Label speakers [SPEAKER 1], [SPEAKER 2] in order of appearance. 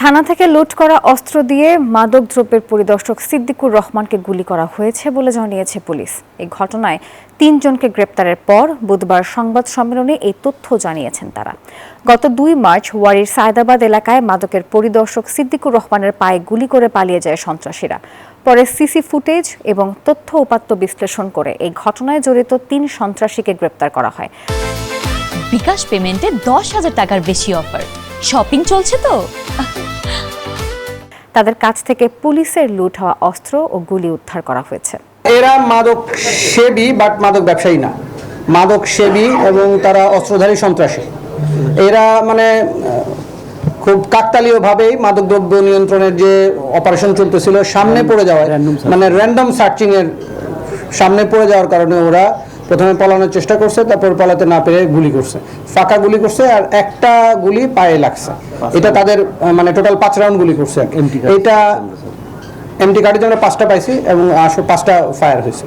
[SPEAKER 1] থানা থেকে লুট করা অস্ত্র দিয়ে মাদক দ্রব্যের পরিদর্শক সিদ্দিকুর রহমানকে গুলি করা হয়েছে বলে জানিয়েছে পুলিশ। এই ঘটনায় ৩ জনকে গ্রেপ্তারের পর বুধবার সংবাদ সম্মেলনে এই তথ্য জানিয়েছেন তারা। গত ২ মার্চ ওয়ারীর সায়দাবাদ এলাকায় মাদকের পরিদর্শক সিদ্দিকুর রহমানের পায়ে গুলি করে পালিয়ে যায় সন্ত্রাসীরা। পরে সিসি ফুটেজ এবং তথ্য উপাত্ত বিশ্লেষণ করে এই ঘটনায় জড়িত ৩ সন্ত্রাসীকে গ্রেপ্তার করা হয়।
[SPEAKER 2] বিকাশ পেমেন্টে ১০,০০০ টাকার বেশি অফার, শপিং চলছে তো।
[SPEAKER 1] তাদের কাছ থেকে পুলিশের লুট হওয়া অস্ত্র ও গুলি উদ্ধার করা হয়েছে।
[SPEAKER 3] এরা মাদক সেবী বাট মাদক ব্যবসায়ী না, মাদক সেবী এবং তারা অস্ত্রধারী সন্ত্রাসী। এরা খুব কাকতালীয়ভাবেই মাদকদ্রব্য নিয়ন্ত্রণের যে অপারেশন চলতেছিল সামনে পড়ে যাওয়ায় র্যান্ডম সার্চিং এর সামনে পড়ে যাওয়ার কারণে ওরা প্রথমে পলানোর চেষ্টা করছে, তারপর পলাতে না পেরে গুলি করছে, ফাঁকা গুলি করছে, আর একটা গুলি পায়ে লাগছে। এটা তাদের টোটাল 5 রাউন্ড গুলি করছে। এটা এমটি কার্ডে আমরা 5টা পাইছি এবং 5টা ফায়ার হয়েছে।